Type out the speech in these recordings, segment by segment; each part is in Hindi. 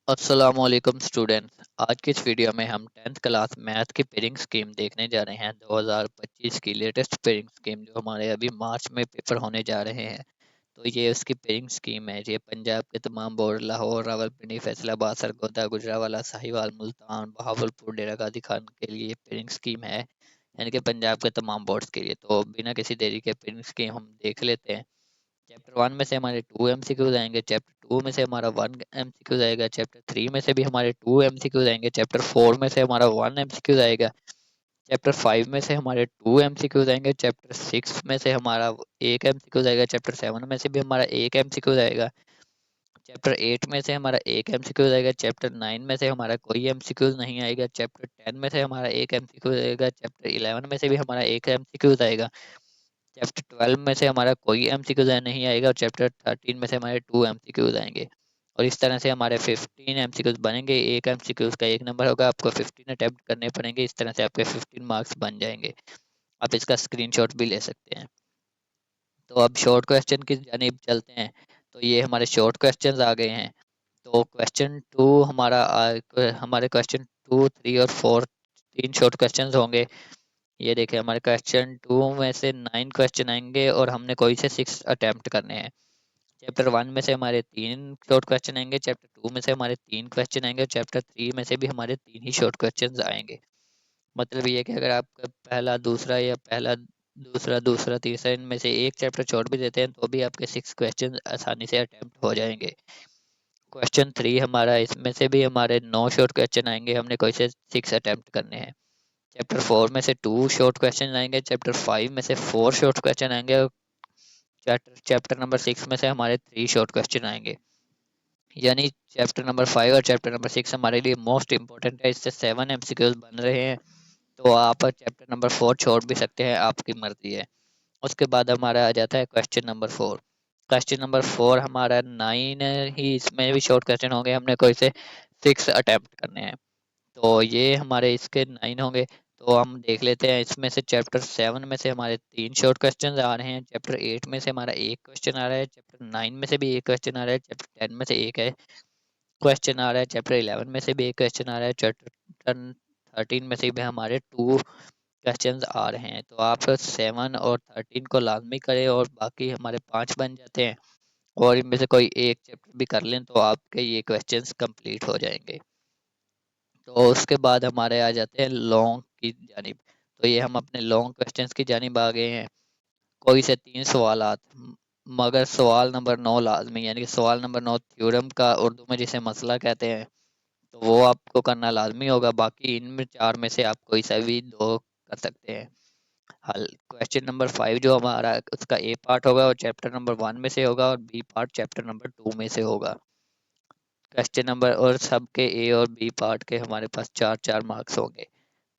अस्सलामुअलैकुम स्टूडेंट्स। आज की इस वीडियो में हम 10th क्लास मैथ की पेयरिंग स्कीम देखने जा रहे हैं। 2025 की लेटेस्ट पेयरिंग स्कीम जो हमारे अभी मार्च में पेपर होने जा रहे हैं। तो ये उसकी पेयरिंग स्कीम है। ये पंजाब के तमाम बोर्ड लाहौर, रावलपिंडी, फैसलाबाद, सरगोदा, गुजरावाला, साहिवाल, मुल्तान, बहावलपुर, डेरा गाजी खान के लिए पेयरिंग स्कीम है, यानी कि पंजाब के तमाम बोर्ड्स के लिए। तो बिना किसी देरी के पेयरिंग स्कीम हम देख लेते हैं। चैप्टर 1 में से हमारे 2 एमसीक्यूज आएंगे, चैप्टर 2 में से हमारा 1 एमसीक्यूज आएगा, चैप्टर 3 में से भी हमारे 2 एमसीक्यूज आएंगे, चैप्टर 4 में से हमारा 1 एमसीक्यूज आएगा, चैप्टर 5 में से हमारे 2 एमसीक्यूज आएंगे, चैप्टर 6 में से हमारा 1 एमसीक्यूज आएगा, चैप्टर 7 में से भी हमारा 1 एमसीक्यूज आएगा, चैप्टर 8 में से हमारा 1 एमसीक्यूज आएगा, चैप्टर 9 में से हमारा कोई एमसीक्यूज नहीं आएगा, चैप्टर 10 में से हमारा 1 एमसीक्यूज आएगा, चैप्टर 11 में से भी हमारा 1 एमसीक्यूज आएगा, चैप्टर 12 में से हमारा कोई एमसीक्यूज नहीं आएगा और चैप्टर 13 में से हमारे 2 एमसीक्यूज आएंगे। और इस तरह से हमारे 15 एमसीक्यूज बनेंगे। एक एमसीक्यूज का एक नंबर होगा, आपको 15 अटेम्प्ट करने पड़ेंगे। इस तरह से आपके 15 मार्क्स बन जाएंगे। आप इसका स्क्रीनशॉट भी ले सकते हैं। तो अब शॉर्ट क्वेश्चन की जानिब चलते हैं। तो ये हमारे शॉर्ट क्वेश्चन आ गए हैं। तो क्वेश्चन टू हमारे क्वेश्चन 2, 3 और 4 तीन शॉर्ट क्वेश्चन होंगे। ये देखिए, हमारे क्वेश्चन 2 में से 9 क्वेश्चन आएंगे और हमने कोई से 6 अटेम्प्ट करने हैं। चैप्टर 1 में से हमारे 3 शॉर्ट क्वेश्चन आएंगे, चैप्टर 2 में से हमारे 3 क्वेश्चन आएंगे और चैप्टर 3 में से भी हमारे 3 ही शॉर्ट क्वेश्चन आएंगे। मतलब ये कि अगर आपका पहला दूसरा या पहला दूसरा दूसरा तीसरा इनमें से एक चैप्टर छोड़ भी देते हैं तो भी आपके 6 क्वेश्चन आसानी से अटेम्प्ट हो जाएंगे। क्वेश्चन 3 हमारा, इसमें से भी हमारे 9 शॉर्ट क्वेश्चन आएंगे, हमने कोई से 6 अटेम्प्ट करने हैं। चैप्टर 4 में से 2 शॉर्ट क्वेश्चन आएंगे, चैप्टर 5 में से 4 शॉर्ट क्वेश्चन आएंगे और चैप्टर नंबर 6 में से हमारे 3 शॉर्ट क्वेश्चन आएंगे। यानी चैप्टर नंबर 5 और चैप्टर नंबर 6 हमारे लिए मोस्ट इंपॉर्टेंट है। इससे 7 एमसीक्यूज बन रहे हैं। तो आप चैप्टर नंबर 4 छोड़ भी सकते हैं, आपकी मर्जी है। उसके बाद हमारा आ जाता है क्वेश्चन नंबर 4। क्वेश्चन नंबर 4 हमारा 9 ही, इसमें भी शॉर्ट क्वेश्चन होंगे, हमने कोई से 6 अटेम्प्ट करने हैं। तो ये हमारे इसके 9 होंगे। तो हम देख लेते हैं। इसमें से चैप्टर 7 में से हमारे 3 शॉर्ट क्वेश्चन आ रहे हैं, चैप्टर 8 में से हमारा एक क्वेश्चन आ रहा है, चैप्टर 9 में से भी एक क्वेश्चन आ रहा है, चैप्टर 10 में से एक है क्वेश्चन आ रहा है, चैप्टर 11 में से भी एक क्वेश्चन आ रहा है, चैप्टर 13 में से भी हमारे 2 क्वेश्चंस आ रहे हैं। तो आप 7 और 13 को लाजमी करें और बाकी हमारे 5 बन जाते हैं। और इनमें से कोई एक चैप्टर भी कर लें तो आपके ये क्वेश्चंस कंप्लीट हो जाएंगे। तो उसके बाद हमारे आ जाते हैं लॉन्ग की जानिब। तो ये हम अपने लॉन्ग क्वेश्चंस की जानिब आ गए हैं। कोई से 3 सवालात, मगर सवाल नंबर 9 लाजमी, यानी कि सवाल नंबर 9 थ्योरम का उर्दू में जिसे मसला कहते हैं, तो वो आपको करना लाजमी होगा। बाकी इनमें 4 में से आप कोई सा भी 2 कर सकते हैं हल। क्वेश्चन नंबर 5 जो हमारा, उसका ए पार्ट होगा और चैप्टर नंबर 1 में से होगा और बी पार्ट चैप्टर नंबर 2 में से होगा। क्वेश्चन नंबर और सबके ए और बी पार्ट के हमारे पास 4-4 मार्क्स होंगे।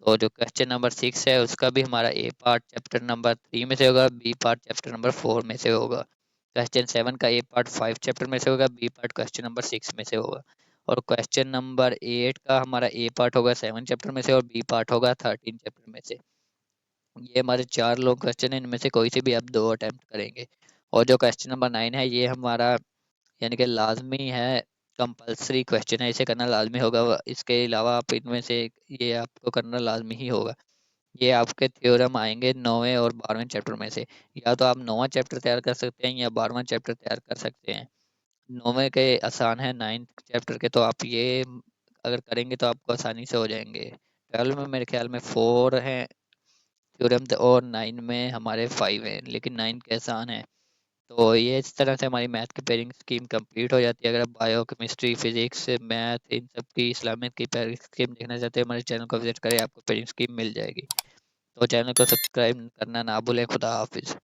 तो जो क्वेश्चन नंबर 6 है उसका भी हमारा ए पार्ट चैप्टर नंबर 3 में से होगा, बी पार्ट चैप्टर नंबर 4 में से होगा। क्वेश्चन 7 का ए पार्ट 5 चैप्टर में से होगा, बी पार्ट क्वेश्चन नंबर 6 में से होगा। और क्वेश्चन नंबर 8 का हमारा ए पार्ट होगा 7 चैप्टर में से और बी पार्ट होगा 13 चैप्टर में से। ये हमारे 4 लोग क्वेश्चन है, इनमें से कोई से भी आप 2 अटेम्प्ट करेंगे। और जो क्वेश्चन नंबर 9 है ये हमारा, यानी कि लाजमी है, कंपलसरी क्वेश्चन है, इसे करना लाजमी होगा। इसके अलावा आप इनमें से ये आपको करना लाजमी ही होगा। ये आपके थ्योरम आएंगे 9वें और 12वें चैप्टर में से। या तो आप 9वां चैप्टर तैयार कर सकते हैं या 12वां चैप्टर तैयार कर सकते हैं। 9वें के आसान है, 9th चैप्टर के तो आप ये अगर करेंगे तो आपको आसानी से हो जाएंगे। 12 में मेरे ख्याल में 4 हैं थ्योरम और 9 में हमारे 5 हैं, लेकिन 9 के आसान है। तो ये इस तरह से हमारी मैथ की पेयरिंग स्कीम कंप्लीट हो जाती है। अगर आप bio, chemistry, physics, math in सब की इस्लामिक की पेयरिंग स्कीम देखना चाहते हैं, हमारे चैनल को विजिट करें, आपको पेयरिंग स्कीम मिल जाएगी। तो चैनल को सब्सक्राइब करना ना भूलें। खुदा हाफिज़।